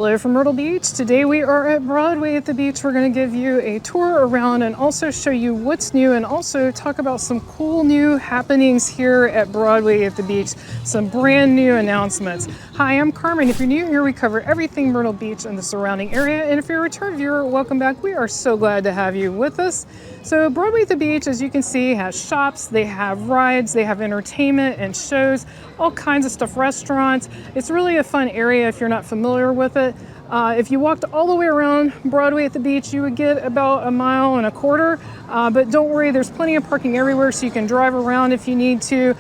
Hello from Myrtle Beach. Today we are at Broadway at the beach. We're going to give you a tour around and also show you what's new and also talk about some cool new happenings here at Broadway at the beach. Some brand new announcements. Hi, I'm Carmen. If you're new here, we cover everything Myrtle Beach and the surrounding area. And if you're a return viewer, welcome back. We are so glad to have you with us. So Broadway at the beach, as you can see, has shops, they have rides, they have entertainment and shows, all kinds of stuff, restaurants. It's really a fun area if you're not familiar with it. If you walked all the way around Broadway at the beach, you would get about 1.25 miles. But don't worry, there's plenty of parking everywhere so you can drive around if you need to.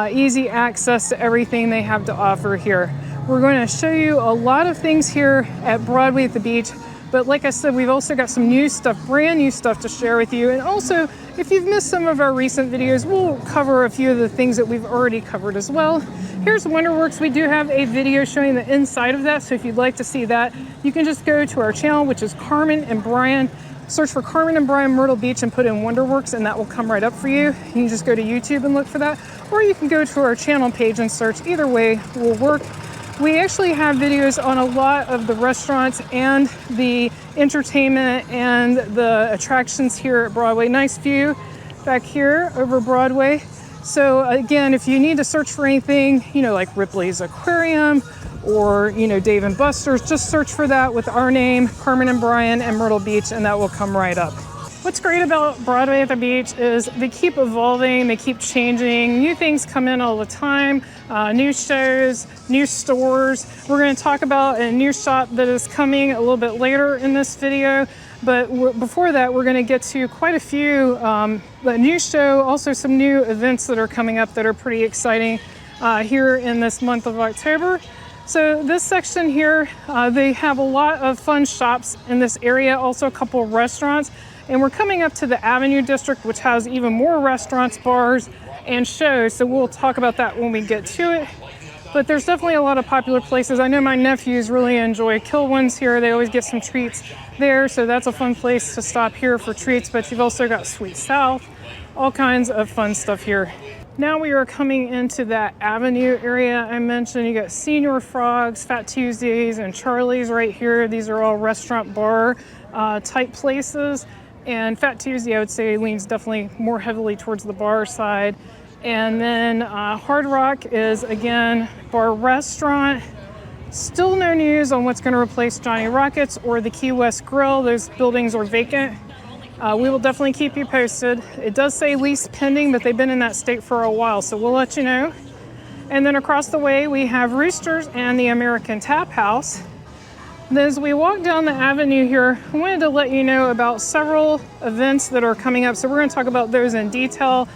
Easy access to everything they have to offer here. We're going to show you a lot of things here at Broadway at the beach. But like I said, we've also got some new stuff, brand new stuff to share with you. And also, if you've missed some of our recent videos, we'll cover a few of the things that we've already covered as well. Here's WonderWorks. We do have a video showing the inside of that. So if you'd like to see that, you can just go to our channel, which is Carmen and Brian. Search for Carmen and Brian Myrtle Beach and put in WonderWorks and that will come right up for you. You can just go to YouTube and look for that. Or you can go to our channel page and search. Either way will work. We actually have videos on a lot of the restaurants and the entertainment and the attractions here at Broadway. Nice view back here over Broadway. So again, if you need to search for anything, like Ripley's Aquarium or, Dave & Buster's, just search for that with our name, Carmen and Brian and Myrtle Beach, and that will come right up. What's great about Broadway at the beach is they keep evolving, they keep changing. New things come in all the time, new shows, new stores. We're going to talk about a new shop that is coming a little bit later in this video. But before that, we're going to get to quite a few, a new show, also some new events that are coming up that are pretty exciting here in this month of October. So this section here, they have a lot of fun shops in this area, also a couple of restaurants. And we're coming up to the Avenue District, which has even more restaurants, bars, and shows. So we'll talk about that when we get to it. But there's definitely a lot of popular places. I know my nephews really enjoy Kilwin's here. They always get some treats there. So that's a fun place to stop here for treats. But you've also got Sweet South, all kinds of fun stuff here. Now we are coming into that Avenue area I mentioned. You got Senior Frogs, Fat Tuesdays, and Charlie's right here. These are all restaurant bar type places. And Fat Tuesday, I would say, leans definitely more heavily towards the bar side. And then Hard Rock is, again, bar restaurant. Still no news on what's going to replace Johnny Rockets or the Key West Grill. Those buildings are vacant. We will definitely keep you posted. It does say lease pending, but they've been in that state for a while, so we'll let you know. And then across the way, we have Roosters and the American Tap House. Then as we walk down the avenue here, I wanted to let you know about several events that are coming up. So we're going to talk about those in detail.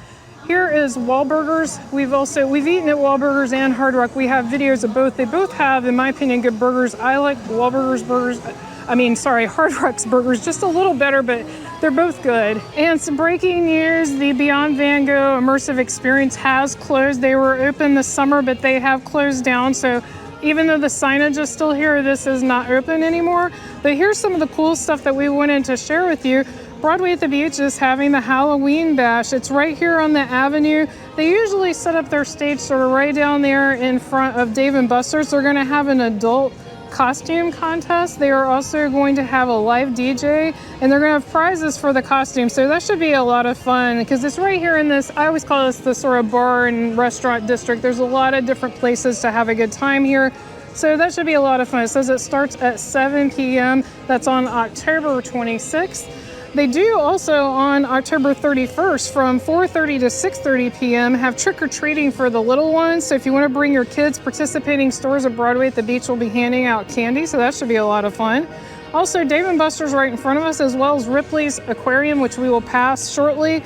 Here is Wahlburgers. We've eaten at Wahlburgers and Hard Rock. We have videos of both. They both have, in my opinion, good burgers. I like Wahlburgers burgers. Hard Rock's burgers just a little better, but they're both good. And some breaking news, the Beyond Van Gogh Immersive Experience has closed. They were open this summer, but they have closed down. So even though the signage is still here, this is not open anymore. But here's some of the cool stuff that we wanted to share with you. Broadway at the Beach is having the Halloween Bash. It's right here on the avenue. They usually set up their stage sort of right down there in front of Dave & Buster's. They're going to have an adult costume contest. They are also going to have a live DJ and they're going to have prizes for the costume. So that should be a lot of fun because it's right here in this, I always call this the sort of bar and restaurant district. There's a lot of different places to have a good time here. So that should be a lot of fun. It says it starts at 7 p.m. That's on October 26th. They do also on October 31st from 4:30 to 6:30 p.m. have trick-or-treating for the little ones. So if you want to bring your kids, participating stores at Broadway at the beach will be handing out candy. So that should be a lot of fun. Also, Dave & Buster's right in front of us, as well as Ripley's Aquarium, which we will pass shortly.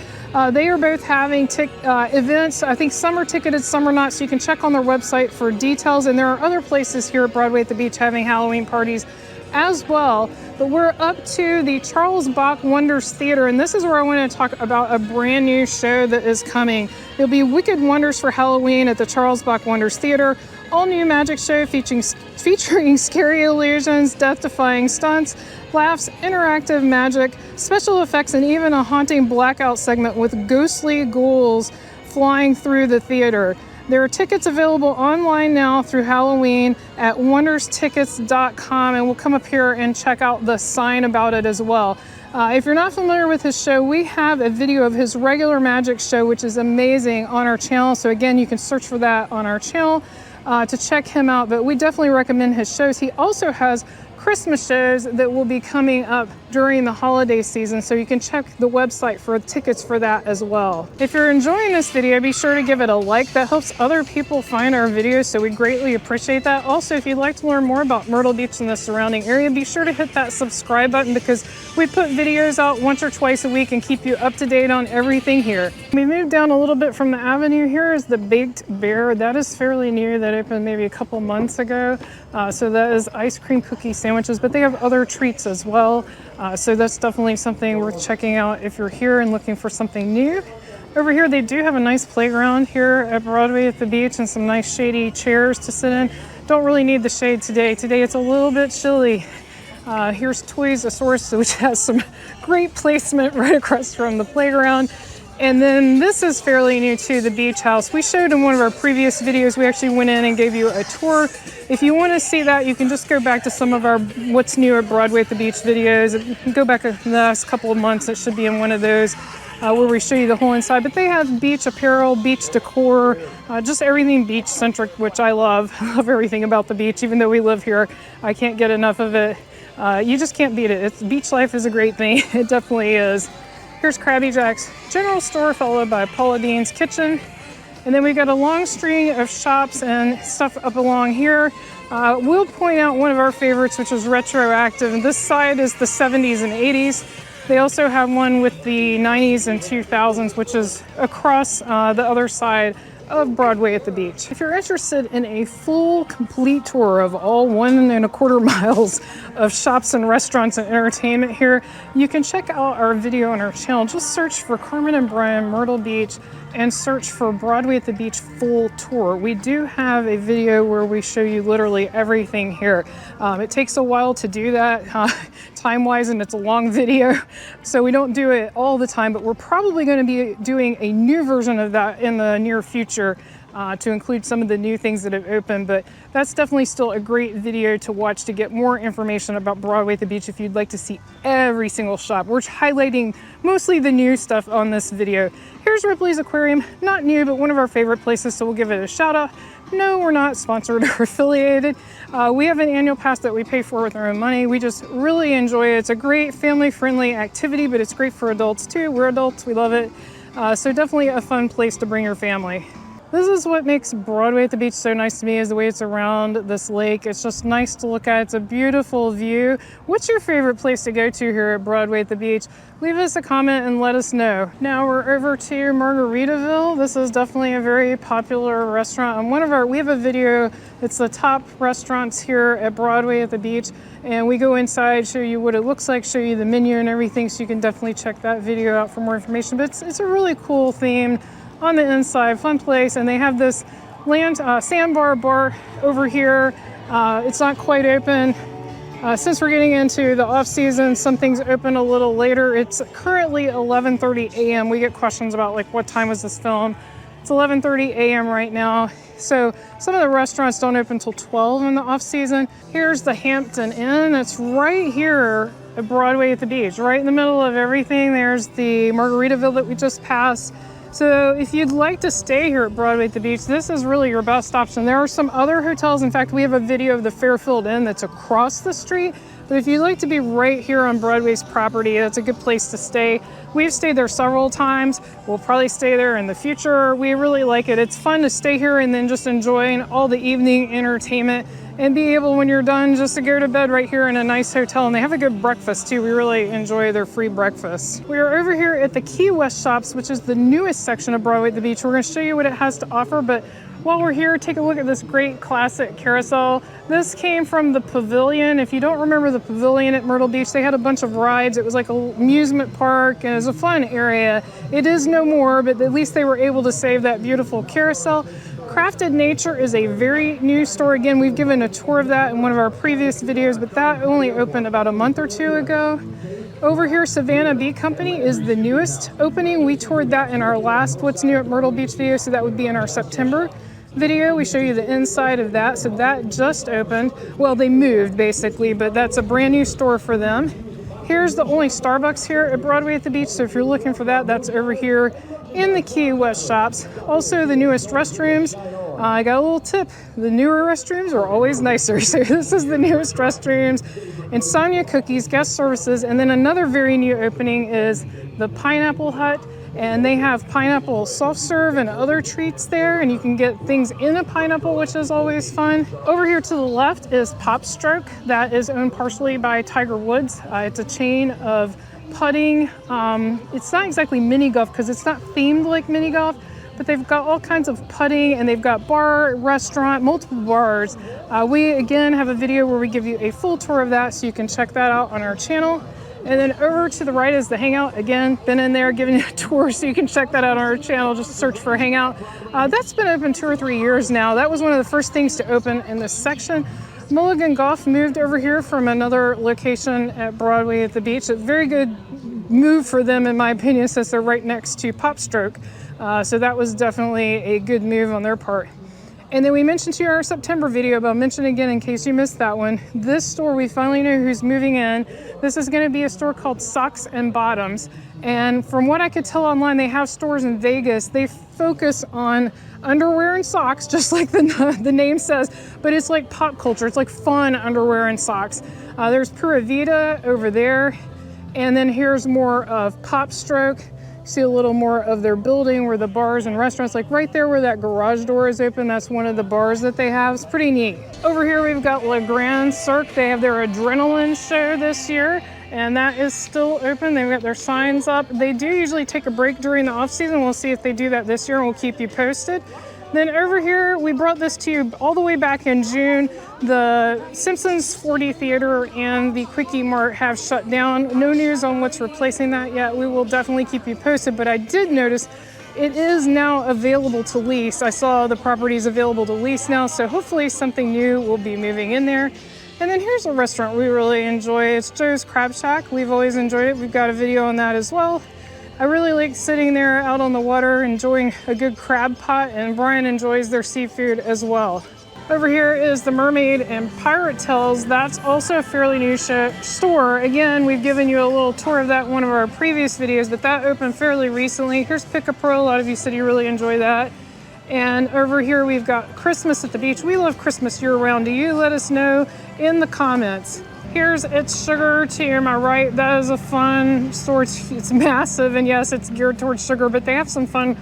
They are both having events. I think some are ticketed, some are not. So you can check on their website for details. And there are other places here at Broadway at the beach having Halloween parties as well. But we're up to the Charles Bach Wonders Theater, and this is where I want to talk about a brand new show that is coming. It'll be Wicked Wonders for Halloween at the Charles Bach Wonders Theater. All new magic show featuring scary illusions, death-defying stunts, laughs, interactive magic, special effects, and even a haunting blackout segment with ghostly ghouls flying through the theater. There are tickets available online now through Halloween at wonderstickets.com, and we'll come up here and check out the sign about it as well. If you're not familiar with his show, we have a video of his regular magic show, which is amazing, on our channel. So again, you can search for that on our channel to check him out, but we definitely recommend his shows. He also has Christmas shows that will be coming up during the holiday season, so you can check the website for tickets for that as well. If you're enjoying this video, be sure to give it a like. That helps other people find our videos, so we greatly appreciate that. Also, if you'd like to learn more about Myrtle Beach and the surrounding area, be sure to hit that subscribe button, because we put videos out once or twice a week and keep you up to date on everything here. We moved down a little bit from the avenue. Here is the Baked Bear. That is fairly new. That opened maybe a couple months ago. So that is ice cream cookie sandwiches, but they have other treats as well. So that's definitely something worth checking out if you're here and looking for something new. Over here, they do have a nice playground here at Broadway at the beach and some nice shady chairs to sit in. Don't really need the shade today. Today it's a little bit chilly. Here's Toys R Us, which has some great placement right across from the playground. And then this is fairly new too, the beach house. We showed in one of our previous videos, we actually went in and gave you a tour. If you want to see that, you can just go back to some of our What's New at Broadway at the Beach videos. Go back in the last couple of months, it should be in one of those where we show you the whole inside. But they have beach apparel, beach decor, just everything beach centric, which I love. I love everything about the beach, even though we live here. I can't get enough of it. You just can't beat it. Beach life is a great thing. It definitely is. Here's Krabby Jack's General Store, followed by Paula Deen's Kitchen. And then we've got a long string of shops and stuff up along here. We'll point out one of our favorites, which is Retroactive. And this side is the 70s and 80s. They also have one with the 90s and 2000s, which is across the other side of Broadway at the beach. If you're interested in a full, complete tour of all 1.25 miles of shops and restaurants and entertainment here, you can check out our video on our channel. Just search for Carmen and Brian Myrtle Beach and search for Broadway at the Beach full tour. We do have a video where we show you literally everything here. It takes a while to do that time-wise, and it's a long video, so we don't do it all the time, but we're probably going to be doing a new version of that in the near future to include some of the new things that have opened. But that's definitely still a great video to watch to get more information about Broadway at the Beach if you'd like to see every single shop. We're highlighting mostly the new stuff on this video. Here's Ripley's Aquarium. Not new, but one of our favorite places, so we'll give it a shout out. No, we're not sponsored or affiliated. We have an annual pass that we pay for with our own money. We just really enjoy it. It's a great family-friendly activity, but it's great for adults too. We're adults, we love it. So definitely a fun place to bring your family. This is what makes Broadway at the Beach so nice to me, is the way it's around this lake. It's just nice to look at. It's a beautiful view. What's your favorite place to go to here at Broadway at the Beach? Leave us a comment and let us know. Now we're over to Margaritaville. This is definitely a very popular restaurant. And we have a video, it's the top restaurants here at Broadway at the Beach. And we go inside, show you what it looks like, show you the menu and everything. So you can definitely check that video out for more information. But it's a really cool theme on the inside, fun place. And they have this sandbar bar over here. It's not quite open. Since we're getting into the off season, some things open a little later. It's currently 11:30 a.m. We get questions about like, what time was this filmed? It's 11:30 a.m. right now. So some of the restaurants don't open until 12 in the off season. Here's the Hampton Inn. It's right here at Broadway at the Beach, right in the middle of everything. There's the Margaritaville that we just passed. So if you'd like to stay here at Broadway at the Beach, this is really your best option. There are some other hotels. In fact, we have a video of the Fairfield Inn that's across the street. But if you'd like to be right here on Broadway's property, that's a good place to stay. We've stayed there several times. We'll probably stay there in the future. We really like it. It's fun to stay here and then just enjoying all the evening entertainment and be able, when you're done, just to go to bed right here in a nice hotel. And they have a good breakfast too. We really enjoy their free breakfast. We are over here at the Key West Shops, which is the newest section of Broadway at the Beach. We're going to show you what it has to offer, but while we're here, take a look at this great classic carousel. This came from the Pavilion. If you don't remember the Pavilion at Myrtle Beach, they had a bunch of rides. It was like an amusement park and it was a fun area. It is no more, but at least they were able to save that beautiful carousel. Crafted Nature is a very new store. Again, we've given a tour of that in one of our previous videos, but that only opened about a month or two ago. Over here, Savannah Bee Company is the newest opening. We toured that in our last What's New at Myrtle Beach video, so that would be in our September video, we show you the inside of that. So that just opened. Well, they moved basically, but that's a brand new store for them. Here's the only Starbucks here at Broadway at the Beach. So if you're looking for that, that's over here in the Key West shops. Also the newest restrooms. I got a little tip. The newer restrooms are always nicer. So this is the newest restrooms. Insomnia Cookies, guest services. And then another very new opening is the Pineapple Hut. And they have pineapple soft serve and other treats there, and you can get things in a pineapple, which is always fun. Over here to the left is PopStroke. That is owned partially by Tiger Woods. It's a chain of putting. It's not exactly mini golf because it's not themed like mini golf, but they've got all kinds of putting, and they've got bar, restaurant, multiple bars. We again have a video where we give you a full tour of that, so you can check that out on our channel. And then over to the right is the Hangout. Again, been in there giving you a tour, so you can check that out on our channel. Just search for Hangout. That's been open 2 or 3 years now. That was one of the first things to open in this section. Mulligan Golf moved over here from another location at Broadway at the Beach. A very good move for them, in my opinion, since they're right next to PopStroke. So that was definitely a good move on their part. And then we mentioned to you our September video, but I'll mention again in case you missed that one. This store, we finally know who's moving in. This is going to be a store called Socks and Bottoms. And from what I could tell online, they have stores in Vegas. They focus on underwear and socks, just like the name says, but it's like pop culture. It's like fun underwear and socks. There's Pura Vida over there. And then here's more of PopStroke. See a little more of their building where the bars and restaurants, like right there where that garage door is open, that's one of the bars that they have. It's pretty neat. Over here we've got Le Grand Cirque. They have their Adrenaline show this year, and that is still open. They've got their signs up. They do usually take a break during the off season. We'll see if they do that this year, and we'll keep you posted. Then over here, we brought this to you all the way back in June. The Simpsons 4D Theater and the Quickie Mart have shut down. No news on what's replacing that yet. We will definitely keep you posted, but I did notice it is now available to lease. I saw the properties available to lease now, so hopefully something new will be moving in there. And then here's a restaurant we really enjoy. It's Joe's Crab Shack. We've always enjoyed it. We've got a video on that as well. I really like sitting there out on the water enjoying a good crab pot, and Brian enjoys their seafood as well. Over here is the Mermaid and Pirate Tales. That's also a fairly new store. Again, we've given you a little tour of that in one of our previous videos, but that opened fairly recently. Here's Pick a Pro. A lot of you said you really enjoy that. And over here we've got Christmas at the Beach. We love Christmas year-round. Do you? Let us know in the comments. Here's It's Sugar to my right. That is a fun store. It's massive, and yes, it's geared towards sugar, but they have some fun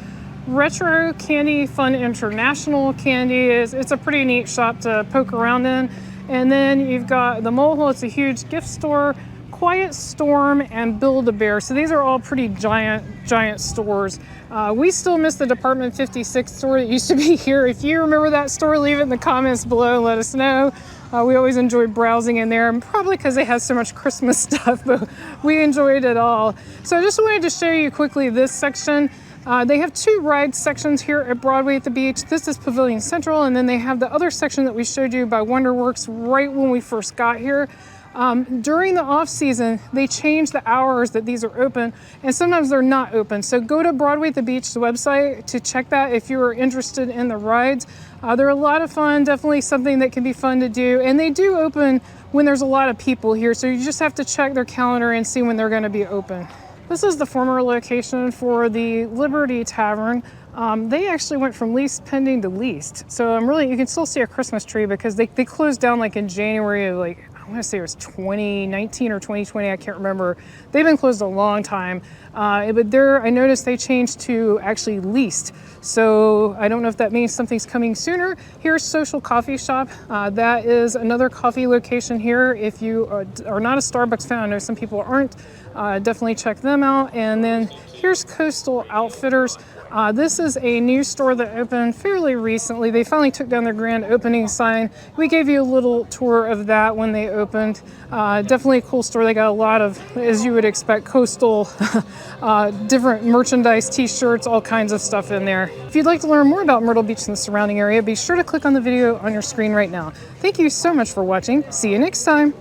retro candy, fun international candy. It's a pretty neat shop to poke around in. And then you've got the Mole Hole. It's a huge gift store. Quiet Storm and Build-A-Bear. So these are all pretty giant stores. We still miss the Department 56 store that used to be here. If you remember that store, leave it in the comments below and let us know. We always enjoyed browsing in there, and probably because they have so much Christmas stuff, but we enjoyed it all. So I just wanted to show you quickly this section. They have 2 ride sections here at Broadway at the Beach. This is Pavilion Central, and then they have the other section that we showed you by WonderWorks right when we first got here. During the off season, they change the hours that these are open, and sometimes they're not open. So go to Broadway at the Beach website to check that if you are interested in the rides. They're a lot of fun, definitely something that can be fun to do. And they do open when there's a lot of people here. So you just have to check their calendar and see when they're going to be open. This is the former location for the Liberty Tavern. They actually went from lease pending to leased. So you can still see a Christmas tree because they closed down like in January of I want to say it was 2019 or 2020, I can't remember. They've been closed a long time. But I noticed they changed to actually leased. So I don't know if that means something's coming sooner. Here's Social Coffee Shop. That is another coffee location here. If you are not a Starbucks fan, I know some people aren't, definitely check them out. And then here's Coastal Outfitters. This is a new store that opened fairly recently. They finally took down their grand opening sign. We gave you a little tour of that when they opened. Definitely a cool store. They got a lot of, as you would expect, coastal different merchandise, t-shirts, all kinds of stuff in there. If you'd like to learn more about Myrtle Beach and the surrounding area, be sure to click on the video on your screen right now. Thank you so much for watching. See you next time.